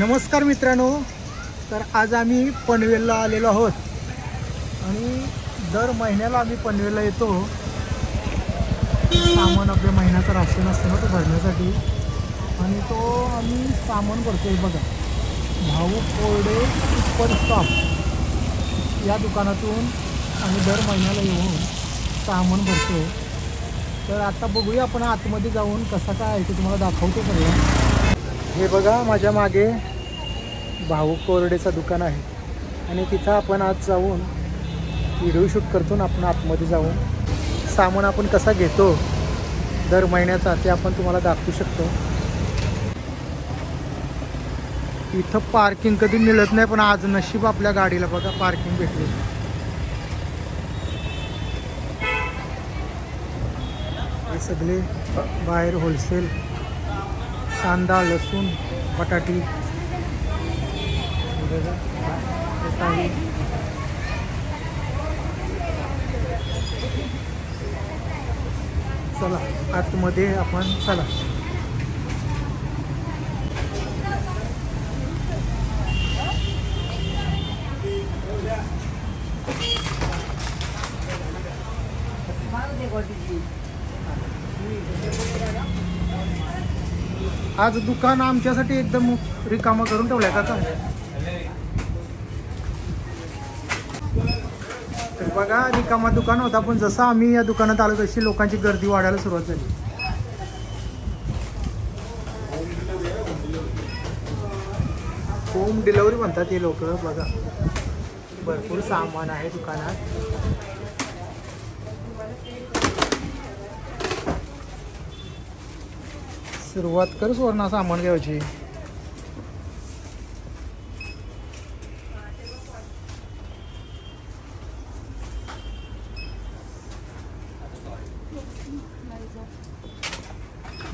नमस्कार मित्रांनो, तर आज आम्ही पनवेलला आलेलो आहोत आणि दर महिन्याला आम्ही पनवेलला येतो. सामान आपल्या महिन्याचं राशन असतं ना, तो भरण्यासाठी, आणि तो आम्ही सामान भरतोय. बघा, भाऊ कोरडे सुपर स्टॉप या दुकानातून आम्ही दर महिन्याला येऊन सामान भरतो. तर आता बघूया आपण आतमध्ये जाऊन कसं काय आहे ते तुम्हाला दाखवतो. सगळं हे बघा, माझ्या मागे भाऊ कोरडेचं दुकान आहे आणि तिथं आपण आज जाऊन व्हिडिओ शूट करतो ना. आपण आतमध्ये जाऊन सामान आपण कसा घेतो दर महिन्याचा ते आपण तुम्हाला दाखवू शकतो. इथं पार्किंग कधी मिळत नाही, पण आज नशीब आपल्या गाडीला बघा पार्किंग भेटली. हे सगळे बाहेर होलसेल कांदा, लसूण, बटाटी, चला आतमध्ये आपण चला. आज दुकान आमच्यासाठी एकदम रिकामा करून ठेवलंय का. तर बघा, रिकामा दुकान होता, पण जसं आम्ही या दुकानात आलो तशी लोकांची गर्दी वाढायला सुरुवात झाली. होम डिलिव्हरी म्हणतात हे लोक. बघा, भरपूर सामान आहे दुकानात. सुरुवात कर सुवर्ण सामान घ्यायची.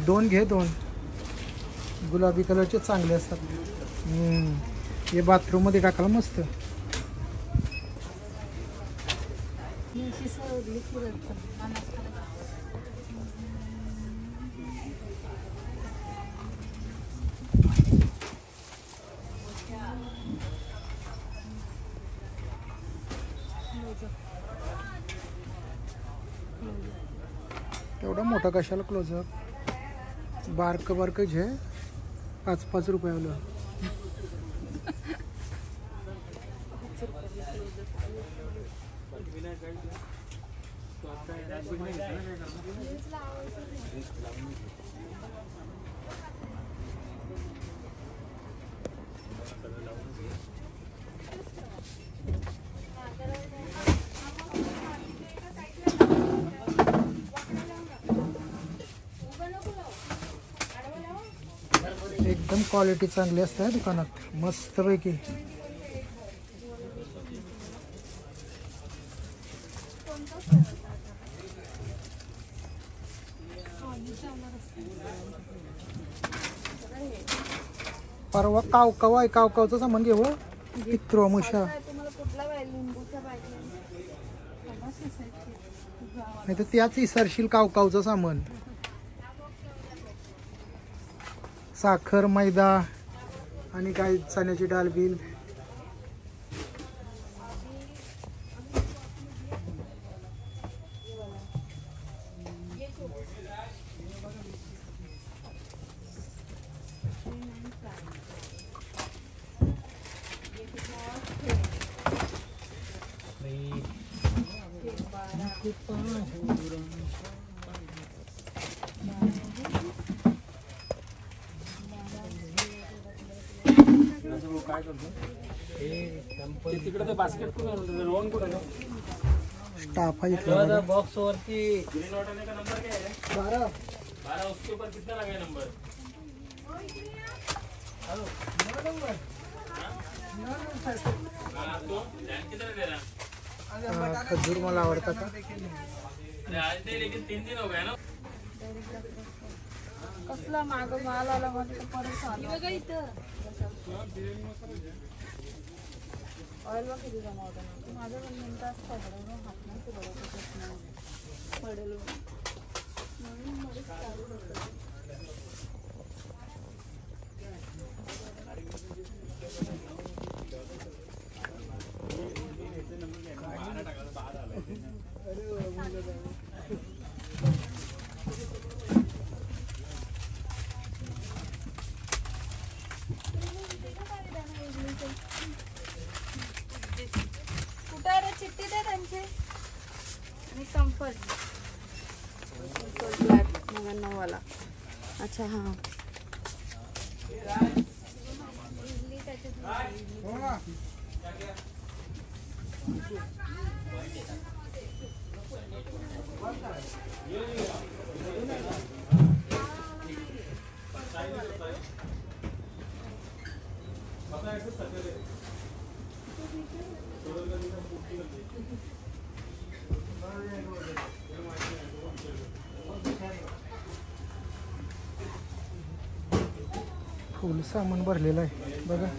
दोन घे, दोन गुलाबी कलरचे चांगले असतात. हे बाथरूम मध्ये टाकायला मस्त. एवढा मोठा कशाला क्लोजअप. बारक बारक जे 5-5 रुपयाला. एकदम क्वालिटी चांगली असते दुकानात, मस्त पैकी. परवा कावकाव आहे, कावकावचं सामान घेऊ. पित्रो मुशा नाही तर त्याच विसरशील. कावकावचं सामान, साखर, मैदा आणि काय चण्याची डाळ बिल. काय करतो तिकडे बास्केट कुठे रोहन कुठे स्टाफ है इतना बॉक्स वरती ग्रीन वाटर का नंबर क्या है 12 उसके ऊपर कितना लगा है नंबर. खजूर मला आवडता का. आज नहीं लेकिन 3 दिन हो गए ना. कसला माग माल आला मध्ये परत आला बघा इथं. ऑइल वा किती जमा होता ना. माझं पण मिनिट असतं पडलं हात नाही बरोबर पडेल म्हणून मला चालू होतं. 99 वाला. अच्छा हां. फुल सामान भरलेलं आहे बघा.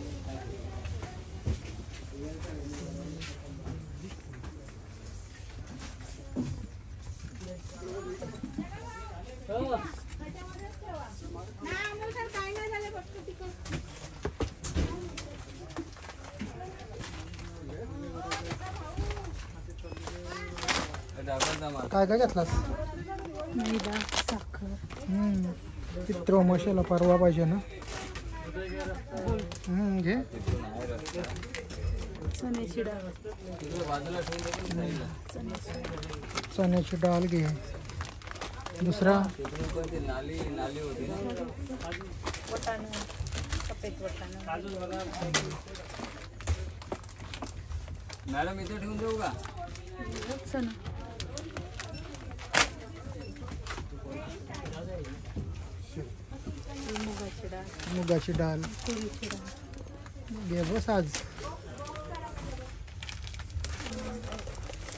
काय काय घेतलास? मैदा, साखर, चित्र मशाला परवा पाहिजे ना. घे. चण्याची डाळ, चण्याची डाळ घे. दुसरा वटाणा, सफेद वटाणा. मॅडम इथे ठेवून देऊ का? चणा, मुगाची डाळ, मुगाची डाळ तुरीची डाळ, घे बस आज.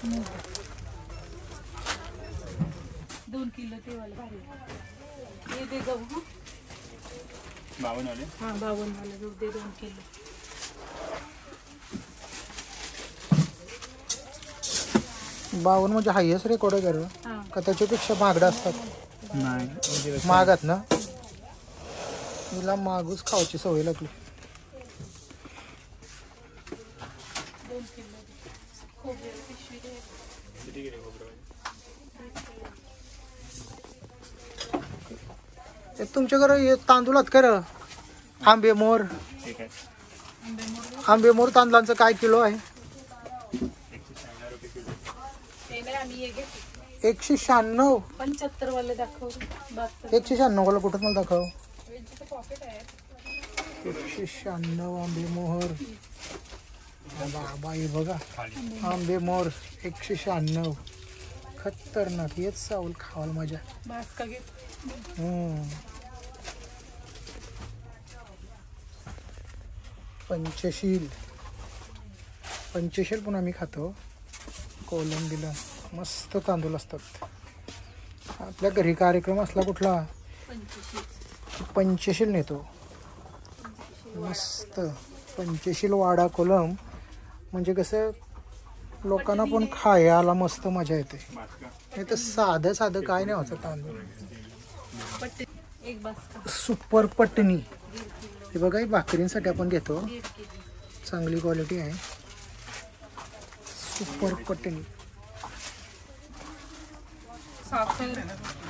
मूग 2 किलो तेवाला भारी. हे दे गहू. 52 वाले. हां 52 वाला गहू दे 2 किलो. 52 म्हणजे हायस्ट रेकॉर्ड आहे कर हां का त्याच्यापेक्षा महागडा असतात? नाही महागात ना. हिला मागूच खावायची सवय लागली. 2 किलो खोबरे पिशवी दे. किती गेले खोबरं? तुमच्याकडे तांदूळ आहेत का रे? आंबे मोर. ठीक आहे. आंबे मोर तांदळांचं काय किलो आहे? 196 रुपये किलो. ते नाही आम्ही हे घेतो. 196. 75 वाले दाखव. 196 वाला कुठं मला दाखव. वेजचं पॉकेट आहे. 196 आंबे मोहर. बाबा हे बघा आंबे मोर 196. खतरनाक. हेच सावल खावाल मजा. बास का घे. पंचशील. पंचशील पण आम्ही खातो. कोलंबीला मस्त तांदूळ असतात. आपल्या घरी कार्यक्रम असला कुठला 25. पंचशील नेतो. मस्त पंचशील वाडा कोलम म्हणजे कसं लोकांना पण खायला मस्त मजा येते. नाही तर साधं साधं काय नाही व्हायचं तांदूळ. एक बास का. सुपर पटणी. हे बघा, ही भाकरींसाठी आपण घेतो. चांगली क्वालिटी आहे. सुपर पटणी साखर,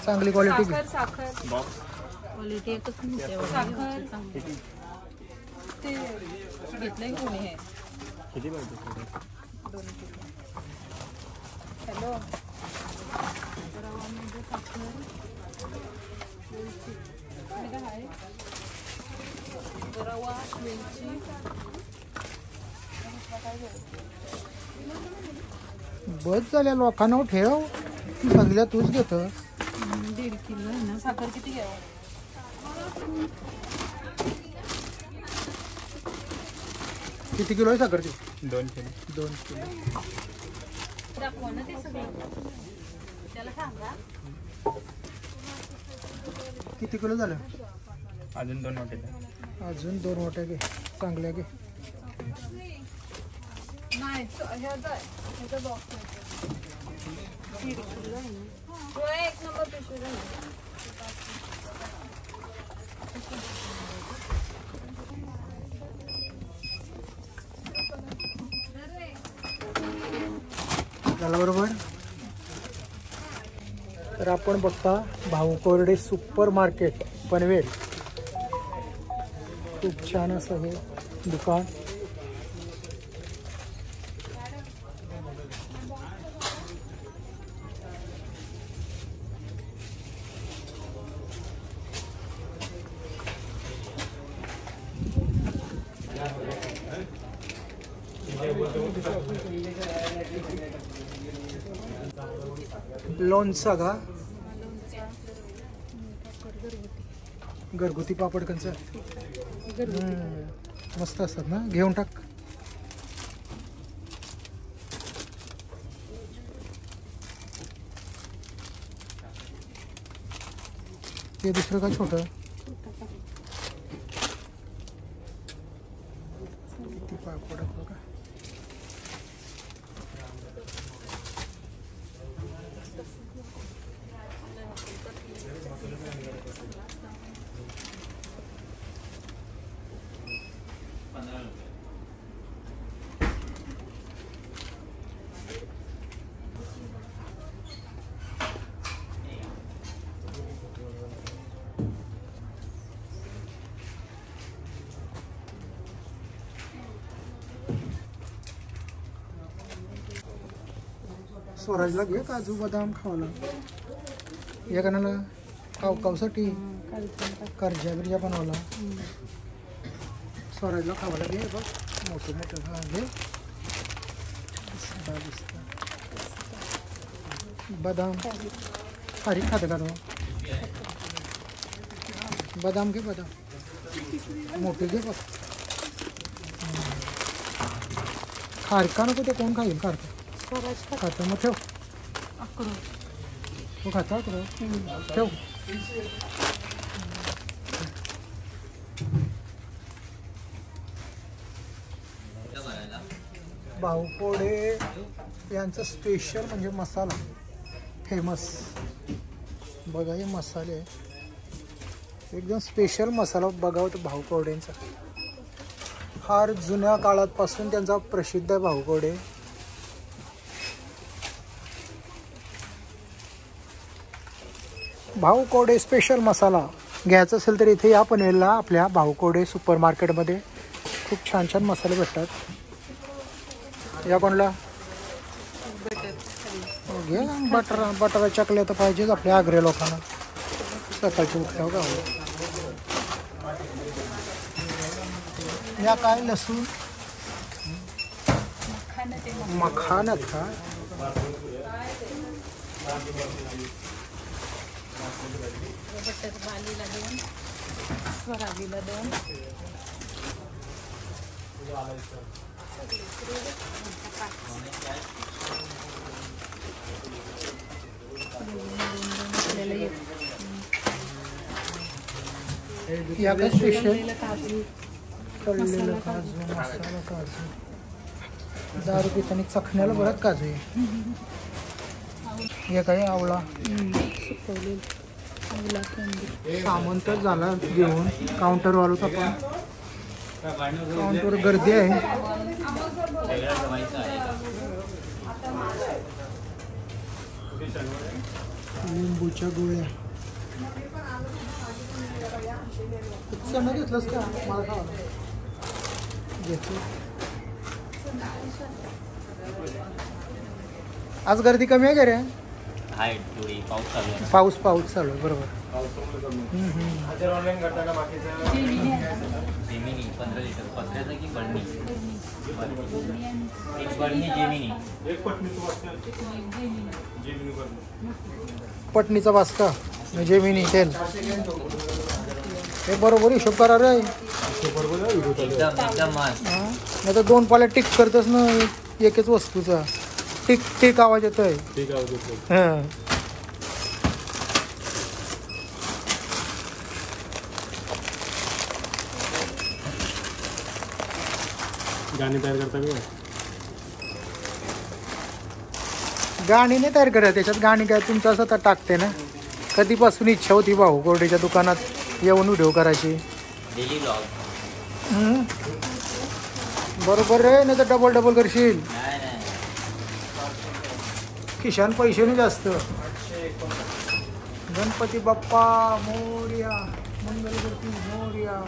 चांगली क्वालिटी घे. साखर बॉक्स क्वालिटी एकच नाही. साखर ते घेतलंय कोणी हे. किती पाहिजे? 2 किलो. हॅलो रवामध्ये साखर, वेलची आहे. रवा, वेलची. बस झाल्या लोकांना ठेव. सगळ्या तूच घेत. 1.5 किलो आहे ना. साखर किती घ्यावं? किती किलो आहे साखर ती? 2 किलो. 2 किलो. दाखवा ना ते सगळं. त्याला सांगा. किती किलो झालं? अजून 2 वाटे. अजून 2 मोठ्या घे. चांगल्या घे. नाही ह्याचा बॉक्स आहे. 1.5 किलो आहे ना. तो 1 नंबर पिशवी आहे. झाला बरोबर. तर आपण बघता भाऊ कोरडे सुपर मार्केट पनवेल. खूप छान असं हे दुकान. लोणचा का? लोणचा पापड घरगुती घरगुती पापड कंचा घरगुती मस्त असतात ना, घेऊन टाक. ते दुसरं का छोटं? किती पापड आहेत बघा. स्वराजला घे काजू बदाम खावाला. या कानाला कावसाठी कर्जा बिर्जा बनवला. स्वराजला खावाला घे बघ, मोठं मोठं हा घे. बदाम खारी खाते का तो? बदाम घे, बदाम मोठे घे बघ. खारका नको ते कोण खाईल? खारका खाता मग ठेव. तू खाता अक्रोड ठेव. भाऊपोडे यांचं स्पेशल म्हणजे मसाला फेमस बघा. हे मसाले आहे एकदम स्पेशल मसाला बघावं तर भाऊपोडेंचा. फार जुन्या काळापासून त्यांचा प्रसिद्ध आहे भाऊपोडे. भाऊकोडे स्पेशल मसाला घ्यायचा असेल तर इथे या पनवेलला आपल्या भाऊकोडे सुपर मार्केटमध्ये खूप छान छान मसाले भेटतात. या कोणला घे बटर चकले तर पाहिजेच आपल्या आग्रे लोकांना सकाळची उठल्यावर का. या काय लसूण मखानात का? बटर बालीला 2 स्वरागीला 2 या काय स्पेशल काजू तळलेलं काजू मसाला काजू. दारू पितानी चखण्याला बरंच काजू आहे. हे काय आवळा सुकवलेली आवला थंडी. सामान तर झाला घेऊन काउंटरवालो तर पण काउंटरवर गर्दी आहे. लिंबूच्या गोळ्या चणा घेतलंस का? मला खावा घेतलं. आज गर्दी कमी आहे का रे? पाऊस चालू आहे बरोबर. पटणीचा वास्ता जेमिनी तेल हे बरोबर हिशोब करा रे. नाही तर 2 पाल्या टिक करतच ना एकच वस्तूचा. टिक टिक आवाज येतोय. हां गाणी तयार करता का? गाणी नाही तयार करत त्याच्यात. गाणी काय तुमचं असं तर टाकते ना. कधीपासून इच्छा होती भाऊकोडेच्या दुकानात येऊन व्हिडिओ करायची. बरोबर रे, नाही तर डबल करशील. खिशान पैसे नाही जास्त. गणपती बाप्पा मोरया, मंगलमूर्ती मोरया.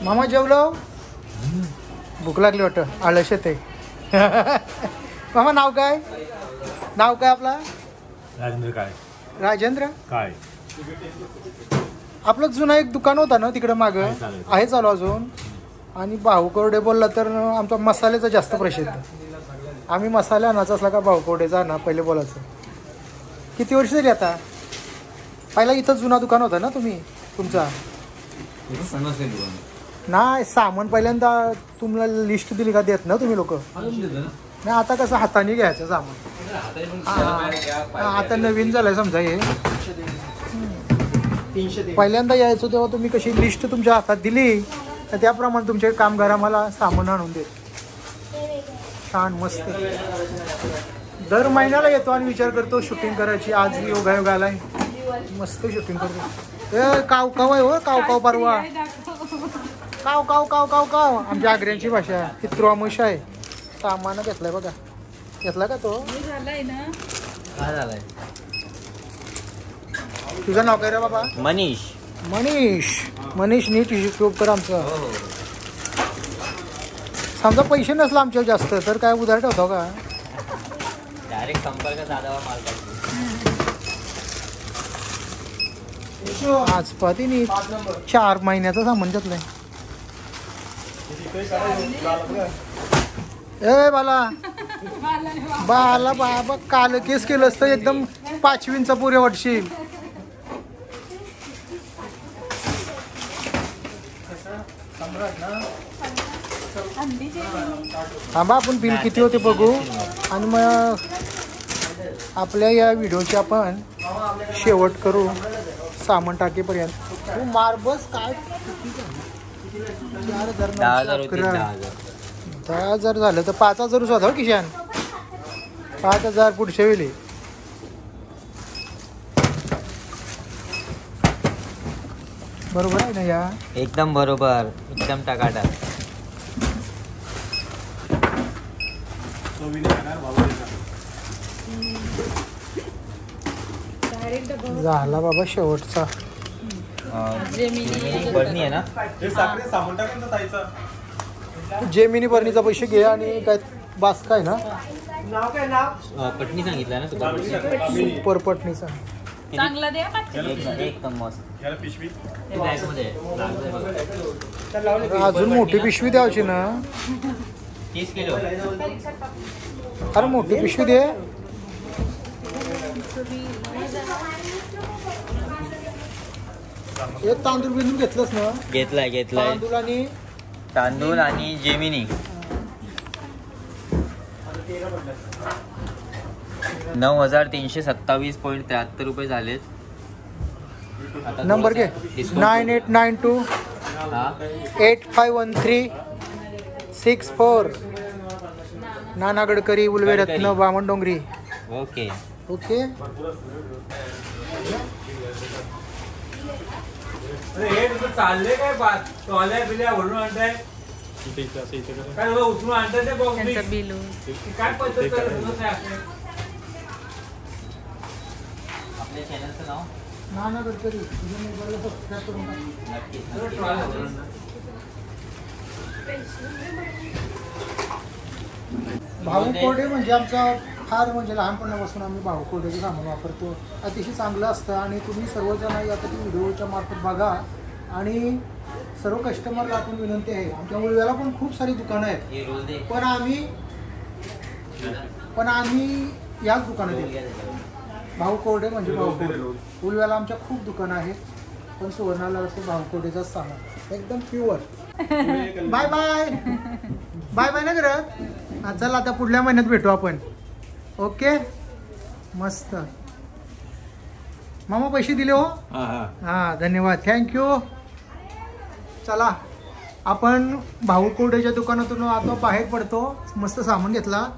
मामा जेवलो? भूक लागली वाटतं. आळस येते. मामा नाव काय? नाव काय आपला? राजेंद्र काय? राजेंद्र काय? आपलं जुनं एक दुकान होता ना तिकडे मागं, आहे चालू अजून. आणि भाऊ कोरडे बोलला तर आमचा मसाल्याचा जास्त प्रसिद्ध. आम्ही मसाला आणायचा असला का भाऊ कोरडेचा आणा पहिले बोलायचं. किती वर्ष झाली आता? पहिला इथं जुना दुकान होता ना तुमचा? नाही, सामान पहिल्यांदा तुम्हाला लिस्ट दिली का देत ना तुम्ही लोक? नाही, आता कसं हाताने घ्यायचं सामान. आता नवीन झालंय समजा हे. पहिल्यांदा यायचो तेव्हा तुम्ही कशी लिस्ट तुमच्या हातात दिली तर त्याप्रमाणे तुमचे कामगार आम्हाला सामान आणून देत. छान मस्त. दर महिन्याला येतो आणि विचार करतो शूटिंग करायची. आज योगायोग आलाय, मस्त शूटिंग करतो. काव काव आहे हो, काव काव परवा. काव काव काव काव काव आमच्या आग्र्यांची भाषा. पितृआमुष आहे. सामान घेतलाय बघा. घेतला का तो? झालाय ना. काय झालंय? तुझं नाव काय रे बाबा? मनीष. मनीष नीट यूट्यूब कर आमचं. समजा पैसे नसला आमच्यावर जास्त तर काय उधार ठेवतो का? डायरेक्ट संपर्क साधावा मालकाशी. आज पाहते 4 महिन्याचा सामान घेतलाय. ए बाला बाबा काल केस केलं असतं एकदम 5वींचा पुरे वाटशील. थांबा आपण बिल किती होते बघू आणि मग आपल्या या व्हिडिओची आपण शेवट करू सामान टाकेपर्यंत. तू मारबस काय 10,000 झालं तर 5,000 होता किशान. 5,000 पुढच्या वेळी. बरोबर आहे ना या? एकदम बरोबर, एकदम टकाटक. झाला बाबा शेवटचा. बरणी आहे ना? जेमिनी बरणीचा पैसे घे आणि काय बास काय ना पटणी सांगितलं ना तुला? सुपर पटणीचा. चांगला द्या. एकदम मस्त. अजून मोठी पिशवी द्यायची ना. 30 किलो. अरे मोठी पिशवी दे. एक तांदूळ बिंदून घेतलंस ना? घेतलाय. तांदूळ आणि जेमिनी. 9,327.73 रुपये झालेत. नंबर घे. 9892 851364. नाना गडकरी, उल्वे रत्न, बामण डोंगरी. ओके. चालले काय बात टॉल्या बिल्या भरून आणताय काय उचलून आणताय ते बघ काय पद्धत आपल्या चॅनलचं नाव नाना गडकरी. तुझ्या मोबाईलला सबस्क्राईब करून टाक. भाऊ कोरडे म्हणजे आमचा फार म्हणजे लहानपणापासून आम्ही भाऊ कोरडेचं सामान वापरतो. अतिशय चांगलं असतं आणि तुम्ही सर्वजण यासाठी व्हिडिओच्या मार्फत बघा. आणि सर्व कस्टमरला आपण विनंती आहे, आमच्या उलव्याला पण खूप सारी दुकानं आहेत पण आम्ही याच दुकानात येतो. भाऊ कोरडे म्हणजे भाऊ कोरडे. उलव्याला आमच्या खूप दुकानं आहेत पण सुवर्णाला असं भाऊ कोरडेचाच सामान एकदम प्युअर. बाय ना करत. चला आता पुढल्या महिन्यात भेटू आपण. ओके मस्त. मामा पैसे दिले हो? हां धन्यवाद, थँक्यू. चला आपण भाऊ कोरडेच्या दुकानातून आता बाहेर पडतो. मस्त सामान घेतला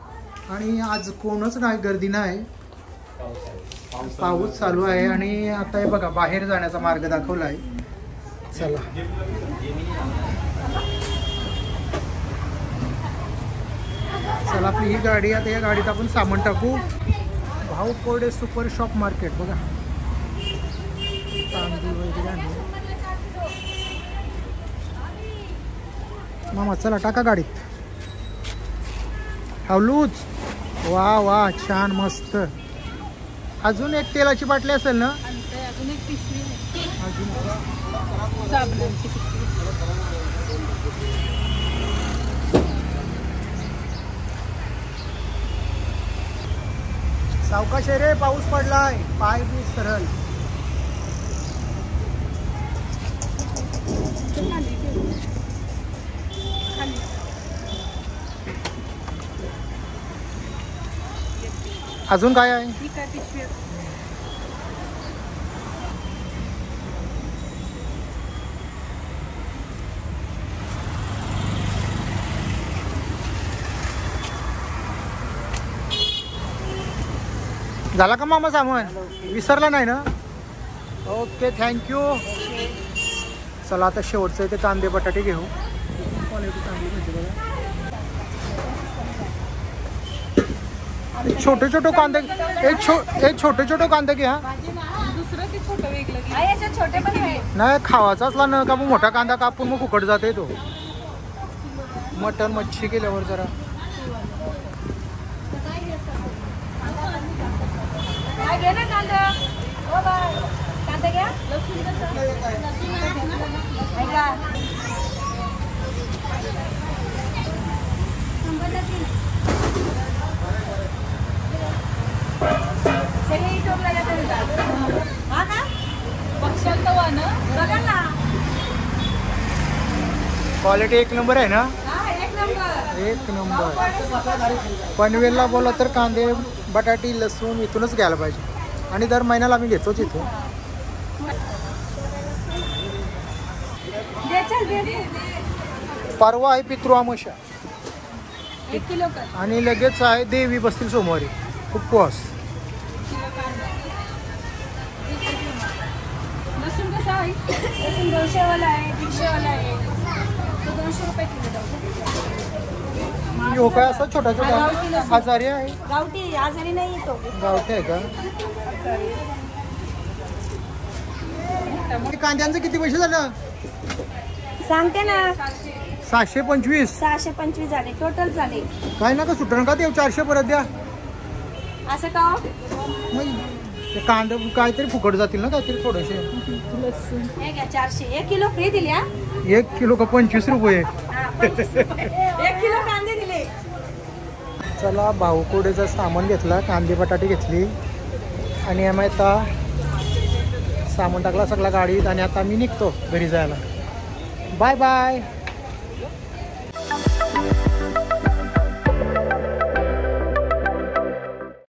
आणि आज कोणच नाही, गर्दी नाही, पाऊस चालू आहे आणि आता हे बघा बाहेर जाण्याचा मार्ग दाखवला आहे. चला आपली ही गाडी आता या गाडीत आपण सामान टाकू. भाऊ कोरडे सुपर शॉप मार्केट बघा. तांदूळ वगैरे आहे. मामा चला टाका गाडीत. हवलूच. वा छान मस्त. अजून एक तेलाची बाटली असेल ना? अजून एक पिशवी. अजून साबणाची टिक्की. सावकाश रे, पाऊस पडलाय, पाय बी सरळ. अजून काय आहे? ही काय पिशवी आहे? झाला का मामा सामान? विसरला नाही ना? Okay, thank you. चला आता शेवटचं इथे कांदे बटाटे घेऊ. क्वालिटी चांगली मिळते बघा. छोटे छोटे कांदे, एक छोटे छोटे कांदे घ्या. दुसरं ते छोटं वेगळं घे. याच्यात छोटे पण आहे. नाही, खावाचा असला ना का मग मोठा कांदा कापून मग फुकट जाते तो. मटण मच्छी केल्यावर जरा काय घे ना कांदा. ओ बाय, कांदा घ्या. लसूण कसं? ऐका. सगळे टोपला जातात. हा ना? पक्षाल तवा ना? बघा ना. क्वालिटी एक नंबर आहे ना? हा, एक नंबर. एक नंबर. पनवेलला बोला तर कांदे बटाटी लसूण इथूनच घ्यायला पाहिजे. आणि दर महिन्याला आम्ही घेतोच इथून. दे चल, दे, दे. परवा आहे पितृअमावस्या 1 किलो कर. आणि लगेच आहे देवी बसतील सोमवारी उपवास. लसूण कसं आहे? लसूण 200 वाला आहे, 150 वाला आहे. तो 200 रुपये किलो जाऊ. हो काय असं छोटा छोटा हजारी आहे. गावठी आजारी नाही तो. गावठी आहे का? कांद्यांचं किती पैसे झालं? सांगते ना. 725. 625 झाले टोटल झाले. काय नका सुटणं का देऊ, 400 परत द्या. असं का? मग ते कांदे काहीतरी फुकट जातील ना, काहीतरी थोडेसे. हे घ्या 400. 1 किलो फ्री दिली. हा 1 किलो का 25 रुपये? 1 किलो कांदे दिले. चला, भाऊकोडेचं सामान घेतला, कांदे बटाटे घेतली आणि आम्ही आता सामान टाकला सगळा गाडीत आणि आता मी निघतो घरी जायला. Bye bye.